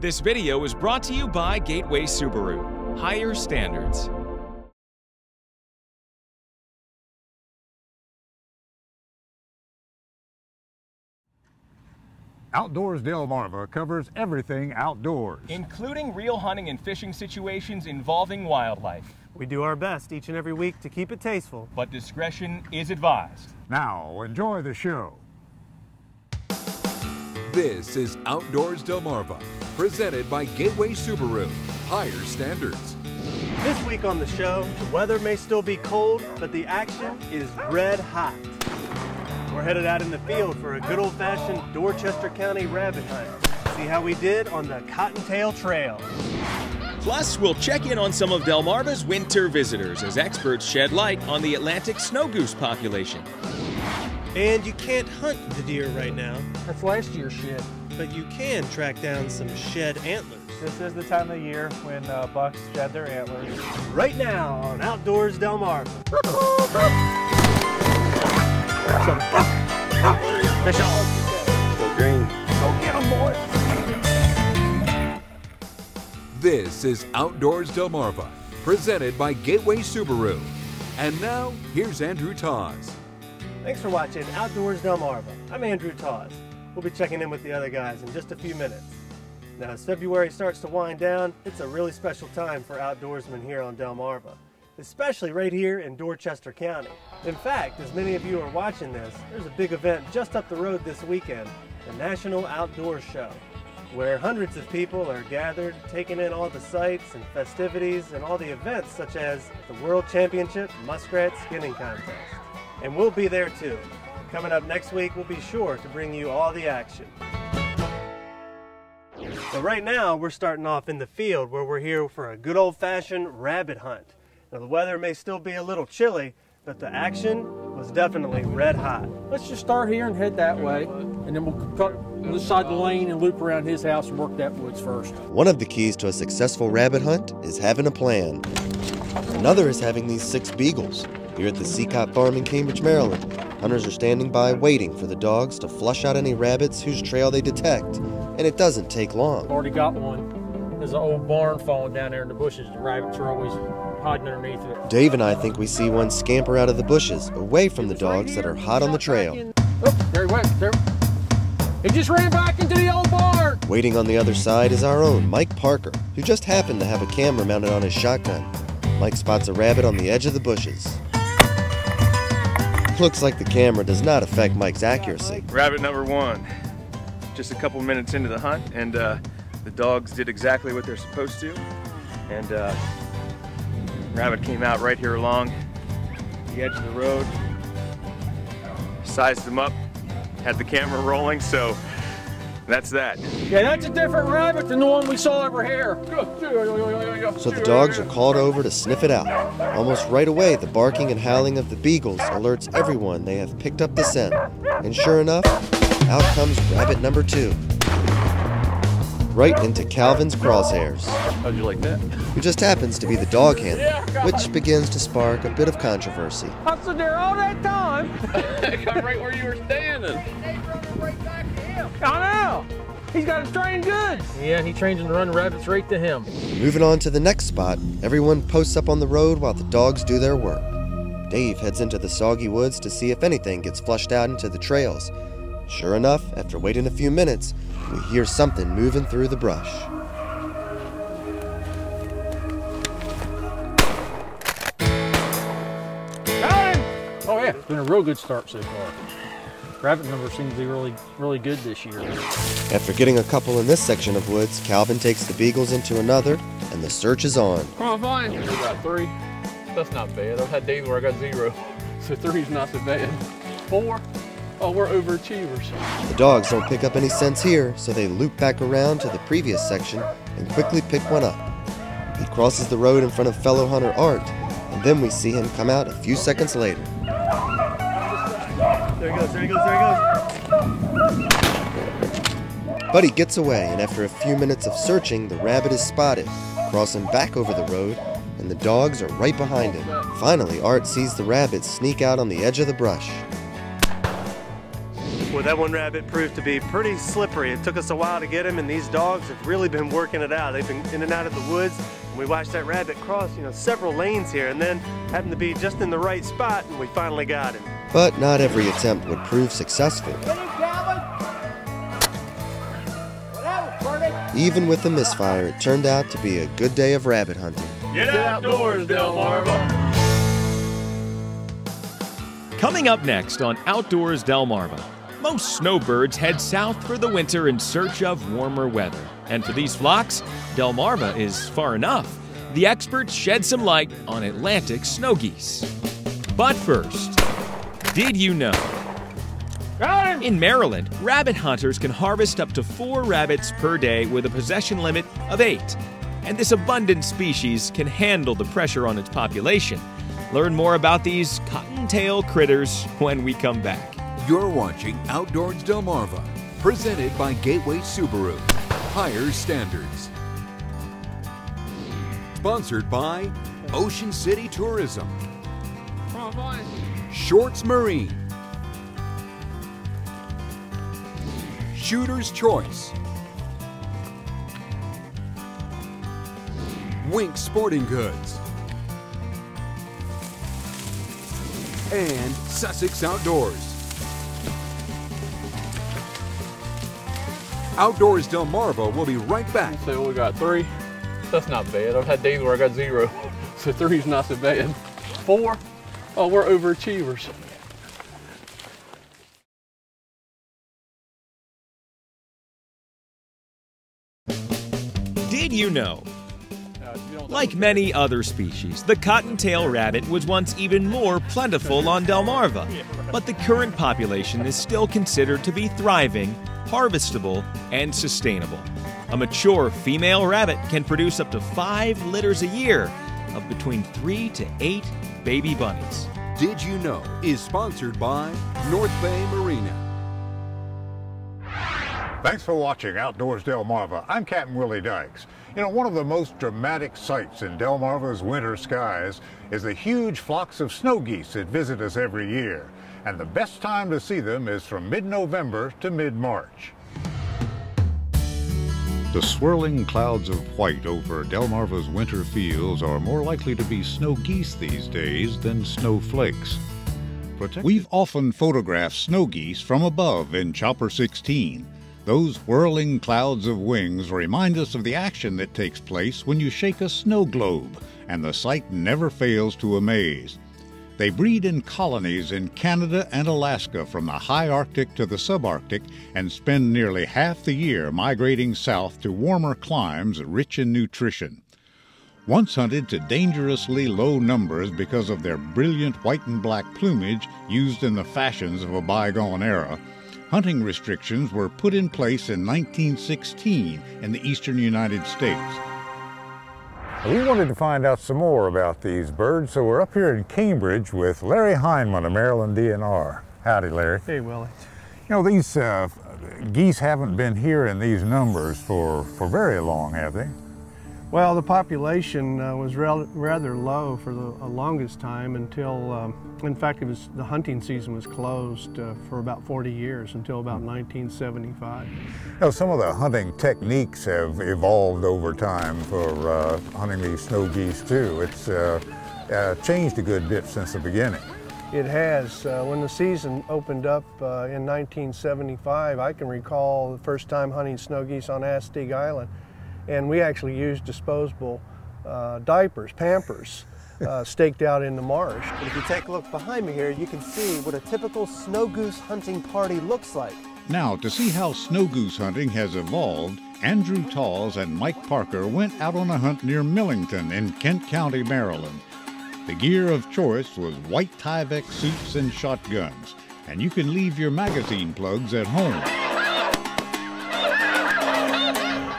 This video is brought to you by Gateway Subaru. Higher standards. Outdoors Delmarva covers everything outdoors, Including real hunting and fishing situations involving wildlife. We do our best each and every week to keep it tasteful. But discretion is advised. Now enjoy the show. This is Outdoors Delmarva, presented by Gateway Subaru. Higher standards. This week on the show, the weather may still be cold, but the action is red hot. We're headed out in the field for a good old-fashioned Dorchester County rabbit hunt. See how we did on the Cottontail Trail. Plus, we'll check in on some of Delmarva's winter visitors as experts shed light on the Atlantic snow goose population. And you can't hunt the deer right now, That's last year's shit. but you can track down some shed antlers. This is the time of year when bucks shed their antlers. Right now on Outdoors Delmarva. Fish on. Go green. Go get 'em, boys. This is Outdoors Delmarva, presented by Gateway Subaru. And now, here's Andrew Taz. Thanks for watching Outdoors Delmarva. I'm Andrew Taz. We'll be checking in with the other guys in just a few minutes. Now, as February starts to wind down, it's a really special time for outdoorsmen here on Delmarva, especially right here in Dorchester County. In fact, as many of you are watching this, there's a big event just up the road this weekend, the National Outdoor Show, where hundreds of people are gathered, taking in all the sights and festivities and all the events such as the World Championship Muskrat Skinning Contest. And we'll be there too. Coming up next week, we'll be sure to bring you all the action. So right now, we're starting off in the field where we're here for a good old-fashioned rabbit hunt. Now the weather may still be a little chilly, but the action was definitely red hot. Let's just start here and head that way, and then we'll cut this side of the lane and loop around his house and work that woods first. One of the keys to a successful rabbit hunt is having a plan. Another is having these 6 beagles. Here at the Seacott Farm in Cambridge, Maryland, hunters are standing by waiting for the dogs to flush out any rabbits whose trail they detect, and it doesn't take long. Already got one. There's an old barn falling down there in the bushes. The rabbits are always hiding underneath it. Dave and I think we see one scamper out of the bushes, away from the dogs that are hot on the trail. Oh, there he went. There. He just ran back into the old barn. Waiting on the other side is our own Mike Parker, who just happened to have a camera mounted on his shotgun. Mike spots a rabbit on the edge of the bushes. Looks like the camera does not affect Mike's accuracy. Rabbit number 1. Just a couple minutes into the hunt, and the dogs did exactly what they're supposed to. And rabbit came out right here along the edge of the road. Sized them up, had the camera rolling, so that's that. Yeah, that's a different rabbit than the one we saw over here. So the dogs are called over to sniff it out. Almost right away, the barking and howling of the beagles alerts everyone they have picked up the scent. And sure enough, out comes rabbit number 2. Right into Calvin's crosshairs. How'd you like that? Who just happens to be the dog handler, which begins to spark a bit of controversy. I stood there all that time. Come right where you were standing. I know. He's got him trained good. Yeah, he trains him to run rabbits right to him. Moving on to the next spot, everyone posts up on the road while the dogs do their work. Dave heads into the soggy woods to see if anything gets flushed out into the trails. Sure enough, after waiting a few minutes, we hear something moving through the brush. Got him! Oh yeah, it's been a real good start so far. Rabbit numbers seem to be really good this year. After getting a couple in this section of woods, Calvin takes the beagles into another, and the search is on. Come on, fine. We got 3. That's not bad. I've had days where I got 0. So 3's not so bad. 4. Oh, we're overachievers. The dogs don't pick up any scents here, so they loop back around to the previous section and quickly pick one up. He crosses the road in front of fellow hunter Art, and then we see him come out a few seconds later. There he goes, there he goes, there he goes. But he gets away, and after a few minutes of searching, the rabbit is spotted, crossing back over the road, and the dogs are right behind him. Finally, Art sees the rabbit sneak out on the edge of the brush. Well, that one rabbit proved to be pretty slippery. It took us a while to get him, and these dogs have really been working it out. They've been in and out of the woods, and we watched that rabbit cross, several lanes here, and then happened to be just in the right spot, and we finally got him. But not every attempt would prove successful. Even with the misfire, it turned out to be a good day of rabbit hunting. Get outdoors, Delmarva. Coming up next on Outdoors Delmarva, most snowbirds head south for the winter in search of warmer weather. And for these flocks, Delmarva is far enough. The experts shed some light on Atlantic snow geese. But first, did you know? In Maryland, rabbit hunters can harvest up to 4 rabbits per day with a possession limit of 8. And this abundant species can handle the pressure on its population. Learn more about these cottontail critters when we come back. You're watching Outdoors Delmarva, presented by Gateway Subaru. Higher standards. Sponsored by Ocean City Tourism, Shorts Marine, Shooter's Choice, Wink Sporting Goods, and Sussex Outdoors. Outdoors Delmarva will be right back. So we got 3. That's not bad. I've had days where I got 0. So 3's not so bad. 4, oh, we're overachievers. Did you know? Like many other species, the cottontail rabbit was once even more plentiful on Delmarva, but the current population is still considered to be thriving, harvestable, and sustainable. A mature female rabbit can produce up to 5 litters a year of between 3 to 8 baby bunnies. Did You Know is sponsored by North Bay Marina. Thanks for watching Outdoors Delmarva. I'm Captain Willie Dykes. One of the most dramatic sights in Delmarva's winter skies is the huge flocks of snow geese that visit us every year. And the best time to see them is from mid-November to mid-March. The swirling clouds of white over Delmarva's winter fields are more likely to be snow geese these days than snowflakes. We've often photographed snow geese from above in Chopper 16. Those whirling clouds of wings remind us of the action that takes place when you shake a snow globe, and the sight never fails to amaze. They breed in colonies in Canada and Alaska from the high Arctic to the subarctic and spend nearly half the year migrating south to warmer climes rich in nutrition. Once hunted to dangerously low numbers because of their brilliant white and black plumage used in the fashions of a bygone era, hunting restrictions were put in place in 1916 in the eastern United States. We wanted to find out some more about these birds, so we're up here in Cambridge with Larry Heinman of Maryland DNR. Howdy, Larry. Hey, Willie. These geese haven't been here in these numbers for very long, have they? Well, the population was rather low for the longest time until, in fact, the hunting season was closed for about 40 years until about 1975. Some of the hunting techniques have evolved over time for hunting these snow geese too. It's changed a good bit since the beginning. It has. When the season opened up in 1975, I can recall the first time hunting snow geese on Astig Island. And we actually used disposable diapers, Pampers, staked out in the marsh. And if you take a look behind me here, you can see what a typical snow goose hunting party looks like. Now, to see how snow goose hunting has evolved, Andrew Tawes and Mike Parker went out on a hunt near Millington in Kent County, Maryland. The gear of choice was white Tyvek suits and shotguns, and you can leave your magazine plugs at home.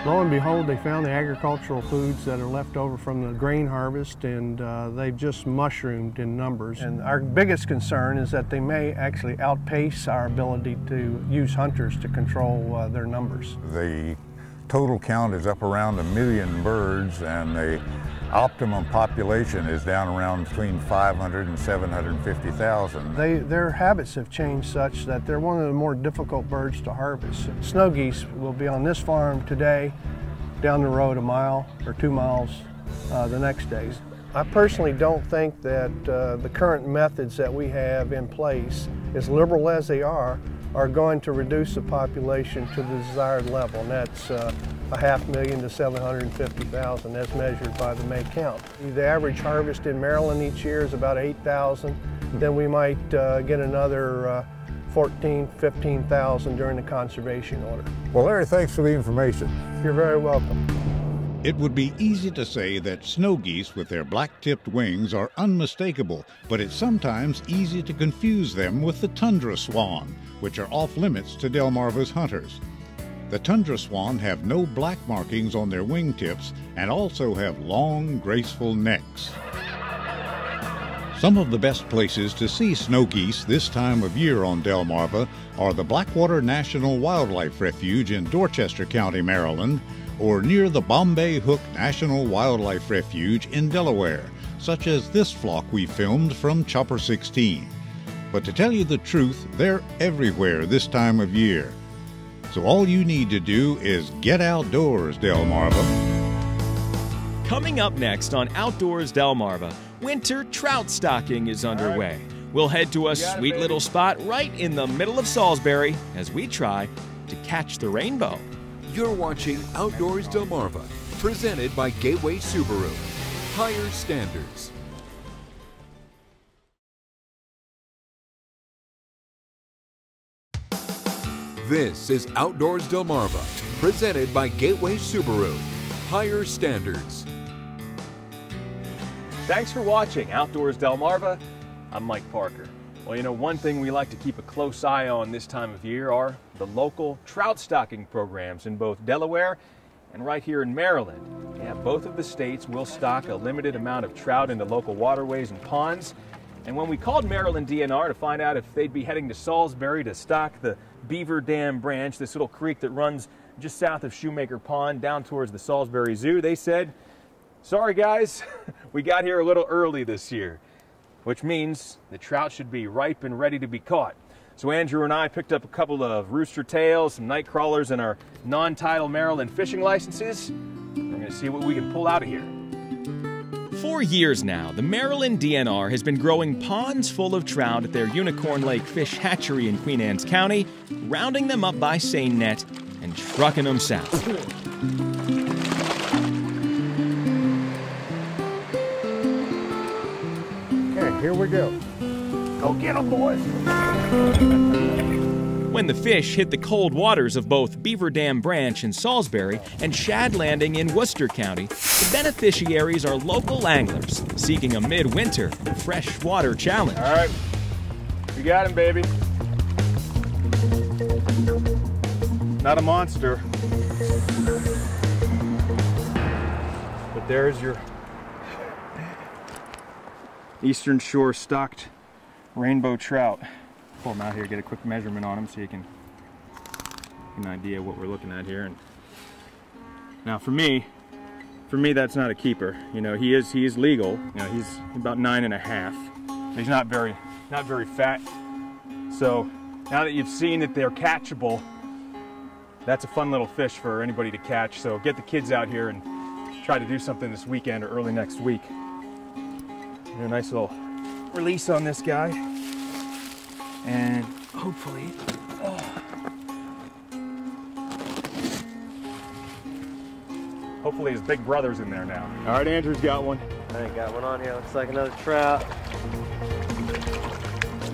Lo and behold, they found the agricultural foods that are left over from the grain harvest, and they've just mushroomed in numbers. And our biggest concern is that they may actually outpace our ability to use hunters to control their numbers. The total count is up around 1 million birds, and the optimum population is down around between 500 and 750,000. Their habits have changed such that they're one of the more difficult birds to harvest. Snow geese will be on this farm today, down the road 1 mile or 2 miles the next day. I personally don't think that the current methods that we have in place, as liberal as they are going to reduce the population to the desired level, and that's 500,000 to 750,000 as measured by the May count. The average harvest in Maryland each year is about 8,000. Then we might get another 14,000, 15,000 during the conservation order. Well, Larry, thanks for the information. You're very welcome. It would be easy to say that snow geese with their black-tipped wings are unmistakable, but it's sometimes easy to confuse them with the tundra swan, which are off-limits to Delmarva's hunters. The tundra swan have no black markings on their wingtips and also have long, graceful necks. Some of the best places to see snow geese this time of year on Delmarva are the Blackwater National Wildlife Refuge in Dorchester County, Maryland, or near the Bombay Hook National Wildlife Refuge in Delaware, such as this flock we filmed from Chopper 16. But to tell you the truth, they're everywhere this time of year. So all you need to do is get outdoors, Delmarva. Coming up next on Outdoors Delmarva, winter trout stocking is underway. We'll head to a sweet little spot right in the middle of Salisbury as we try to catch the rainbow. You're watching Outdoors Delmarva, presented by Gateway Subaru. Higher standards. This is Outdoors Delmarva, presented by Gateway Subaru. Higher standards. Thanks for watching Outdoors Delmarva. I'm Mike Parker. Well, you know, one thing we like to keep a close eye on this time of year are the local trout stocking programs in both Delaware and right here in Maryland. Yeah, both of the states will stock a limited amount of trout into local waterways and ponds. And when we called Maryland DNR to find out if they'd be heading to Salisbury to stock the Beaver Dam Branch, this little creek that runs just south of Shoemaker Pond down towards the Salisbury Zoo, they said, sorry guys, we got here a little early this year, which means the trout should be ripe and ready to be caught. So Andrew and I picked up a couple of rooster tails, some night crawlers, and our non-title Maryland fishing licenses. We're going to see what we can pull out of here. For years now, the Maryland DNR has been growing ponds full of trout at their Unicorn Lake Fish Hatchery in Queen Anne's County, rounding them up by seine net and trucking them south. Okay, here we go. Go get them, boys! When the fish hit the cold waters of both Beaver Dam Branch in Salisbury and Shad Landing in Worcester County, the beneficiaries are local anglers seeking a midwinter freshwater challenge. All right, we got him, baby. Not a monster, but there's your Eastern Shore stocked rainbow trout. Pull them out here, get a quick measurement on them so you can get an idea what we're looking at here. And now for me that's not a keeper. You know, he is legal. You know, he's about 9.5. He's not very fat. So now that you've seen that they're catchable, that's a fun little fish for anybody to catch. So get the kids out here and try to do something this weekend or early next week. Do a nice little release on this guy. And hopefully, hopefully his big brother's in there now. All right, Andrew's got one. I ain't got one on here. Looks like another trout.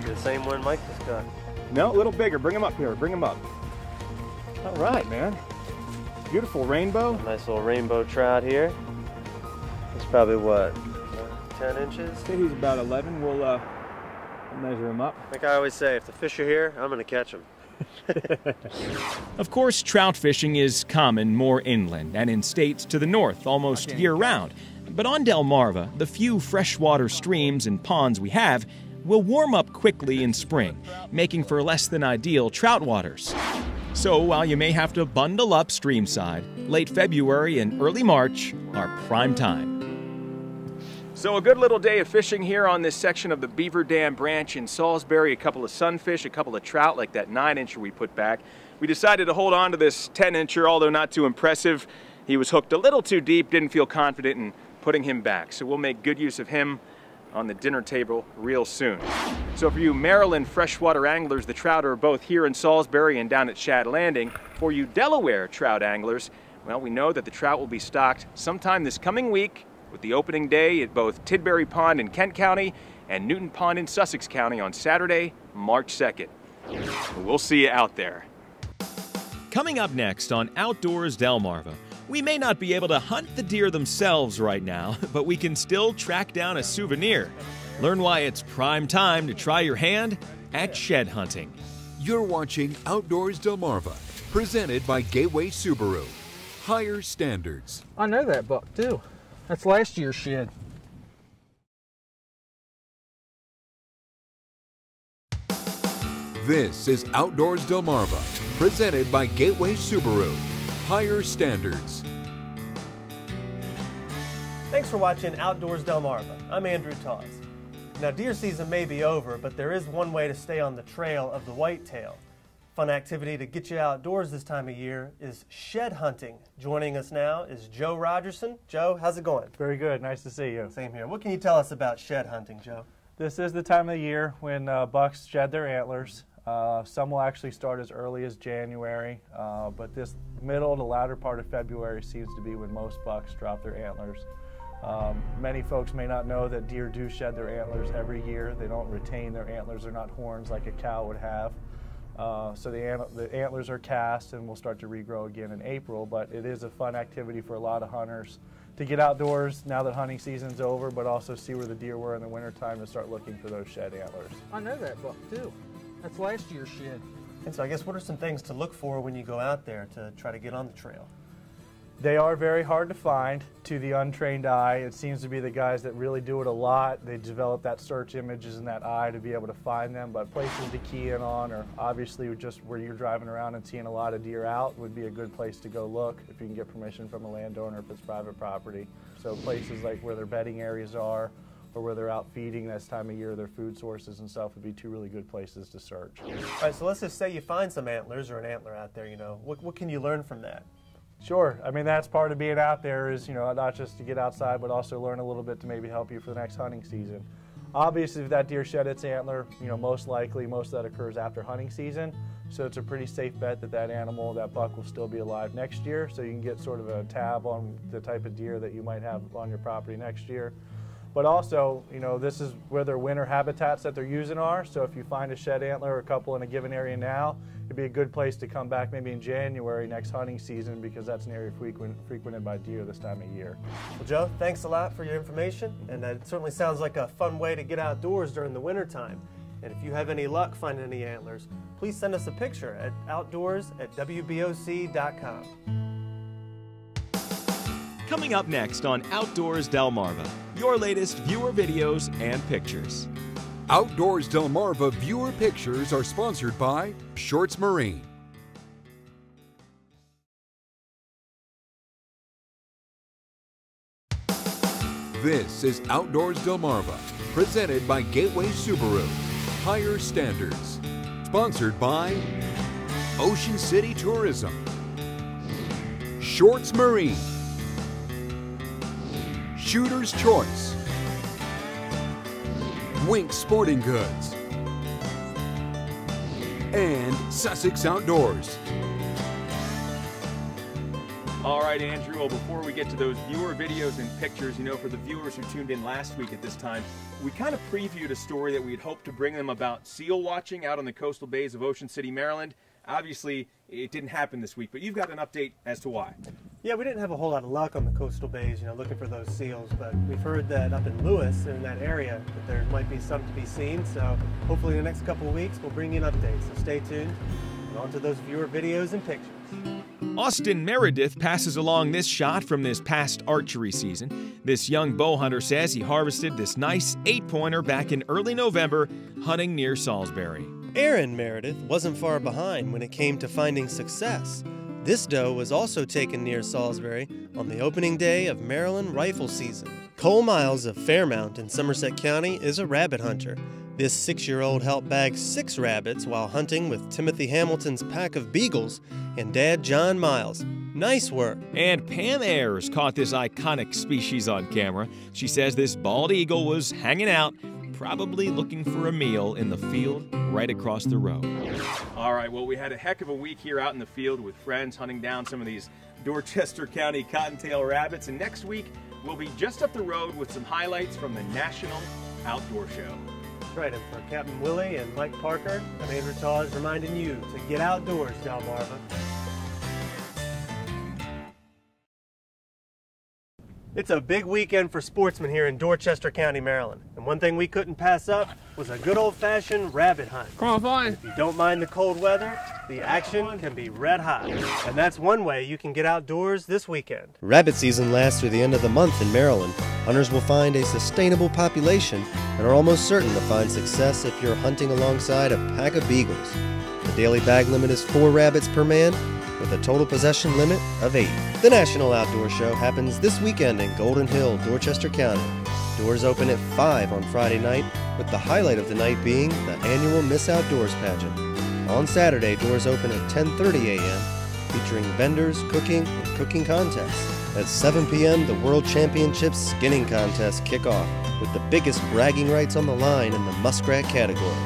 The same one Mike just got. No, a little bigger. Bring him up here. Bring him up. All right, man. Beautiful rainbow. Nice little rainbow trout here. It's probably what, 10 inches? I think he's about 11. We'll measure him up. Like I always say, if the fish are here, I'm gonna catch them. Of course, trout fishing is common more inland and in states to the north almost year-round. But on Delmarva, the few freshwater streams and ponds we have will warm up quickly in spring, making for less than ideal trout waters. So while you may have to bundle up streamside, Late February and early March are prime time. So a good little day of fishing here on this section of the Beaver Dam Branch in Salisbury. A couple of sunfish, a couple of trout like that 9-incher we put back. We decided to hold on to this 10-incher, although not too impressive. He was hooked a little too deep, didn't feel confident in putting him back. So we'll make good use of him on the dinner table real soon. So for you Maryland freshwater anglers, the trout are both here in Salisbury and down at Shad Landing. For you Delaware trout anglers, well, we know that the trout will be stocked sometime this coming week with the opening day at both Tidbury Pond in Kent County and Newton Pond in Sussex County on Saturday, March 2nd. We'll see you out there. Coming up next on Outdoors Delmarva, we may not be able to hunt the deer themselves right now, but we can still track down a souvenir. Learn why it's prime time to try your hand at shed hunting. You're watching Outdoors Delmarva, presented by Gateway Subaru. Higher standards. I know that buck too. That's last year's shed. This is Outdoors Delmarva, presented by Gateway Subaru. Higher standards. Thanks for watching Outdoors Delmarva. I'm Andrew Toss. Now, deer season may be over, but there is one way to stay on the trail of the whitetail. Fun activity to get you outdoors this time of year is shed hunting. Joining us now is Joe Rogerson. Joe, how's it going? Very good. Nice to see you. Same here. What can you tell us about shed hunting, Joe? This is the time of the year when bucks shed their antlers. Some will actually start as early as January, but this middle to latter part of February seems to be when most bucks drop their antlers. Many folks may not know that deer do shed their antlers every year. They don't retain their antlers. They're not horns like a cow would have. So the antlers are cast and will start to regrow again in April, but it is a fun activity for a lot of hunters to get outdoors now that hunting season's over, but also see where the deer were in the wintertime to start looking for those shed antlers. I know that buck too. That's last year's shed. And so I guess what are some things to look for when you go out there to try to get on the trail? They are very hard to find to the untrained eye. It seems to be the guys that really do it a lot. They develop that search images in that eye to be able to find them, but places to key in on are obviously just where you're driving around and seeing a lot of deer out would be a good place to go look if you can get permission from a landowner if it's private property. So places like where their bedding areas are or where they're out feeding this time of year, their food sources and stuff would be two really good places to search. All right, so let's just say you find some antlers or an antler out there, what can you learn from that? Sure. I mean, that's part of being out there is, not just to get outside, but also learn a little bit to maybe help you for the next hunting season. Obviously, if that deer shed its antler, most likely, most of that occurs after hunting season. So it's a pretty safe bet that that animal, that buck, will still be alive next year. So you can get sort of a tab on the type of deer that you might have on your property next year. But also, this is where their winter habitats that they're using are. So if you find a shed antler or a couple in a given area now, it'd be a good place to come back maybe in January next hunting season because that's an area frequented by deer this time of year. Well, Joe, thanks a lot for your information. And it certainly sounds like a fun way to get outdoors during the winter time. And if you have any luck finding any antlers, please send us a picture at outdoors@wboc.com. Coming up next on Outdoors Delmarva, your latest viewer videos and pictures. Outdoors Delmarva viewer pictures are sponsored by Shorts Marine. This is Outdoors Delmarva, presented by Gateway Subaru. Higher standards. Sponsored by Ocean City Tourism, Shorts Marine, Shooter's Choice, Wink Sporting Goods, and Sussex Outdoors. All right, Andrew, well, before we get to those viewer videos and pictures, for the viewers who tuned in last week at this time, we kind of previewed a story that we'd hoped to bring them about seal watching out on the coastal bays of Ocean City, Maryland. Obviously, it didn't happen this week, but you've got an update as to why. Yeah, we didn't have a whole lot of luck on the coastal bays, looking for those seals, but we've heard that up in Lewis, in that area, that there might be some to be seen, so hopefully in the next couple of weeks we'll bring you an update, so stay tuned, and on to those viewer videos and pictures. Austin Meredith passes along this shot from this past archery season. This young bow hunter says he harvested this nice 8-pointer back in early November, hunting near Salisbury. Aaron Meredith wasn't far behind when it came to finding success. This doe was also taken near Salisbury on the opening day of Maryland rifle season. Cole Miles of Fairmount in Somerset County is a rabbit hunter. This 6-year-old helped bag 6 rabbits while hunting with Timothy Hamilton's pack of beagles and Dad John Miles. Nice work. And Pam Ayers caught this iconic species on camera. She says this bald eagle was hanging out, probably looking for a meal in the field right across the road. All right, well, we had a heck of a week here out in the field with friends hunting down some of these Dorchester County cottontail rabbits, and next week we'll be just up the road with some highlights from the National Outdoor Show. That's right, and for Captain Willie and Mike Parker, I'm Andrew Tawes reminding you to get outdoors, Delmarva. It's a big weekend for sportsmen here in Dorchester County, Maryland. And one thing we couldn't pass up was a good old-fashioned rabbit hunt. Come on, fine. If you don't mind the cold weather, the action can be red hot. And that's one way you can get outdoors this weekend. Rabbit season lasts through the end of the month in Maryland. Hunters will find a sustainable population and are almost certain to find success if you're hunting alongside a pack of beagles. The daily bag limit is 4 rabbits per man, with a total possession limit of 8. The National Outdoor Show happens this weekend in Golden Hill, Dorchester County. Doors open at 5 on Friday night, with the highlight of the night being the annual Miss Outdoors pageant. On Saturday, doors open at 10:30 a.m., featuring vendors, cooking, and cooking contests. At 7 p.m., the World Championships skinning contests kick off, with the biggest bragging rights on the line in the muskrat category.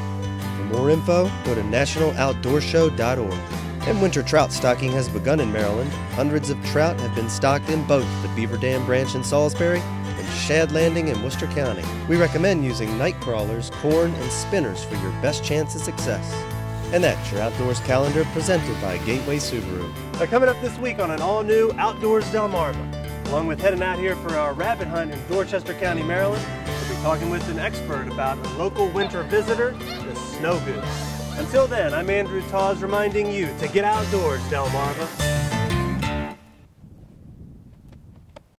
For more info, go to nationaloutdoorshow.org. And winter trout stocking has begun in Maryland. Hundreds of trout have been stocked in both the Beaver Dam Branch in Salisbury and Shad Landing in Worcester County. We recommend using night crawlers, corn, and spinners for your best chance of success. And that's your Outdoors Calendar presented by Gateway Subaru. Now, coming up this week on an all-new Outdoors Delmarva, along with heading out here for our rabbit hunt in Dorchester County, Maryland, we'll be talking with an expert about a local winter visitor, the snow goose. Until then, I'm Andrew Tawes reminding you to get outdoors, Delmarva.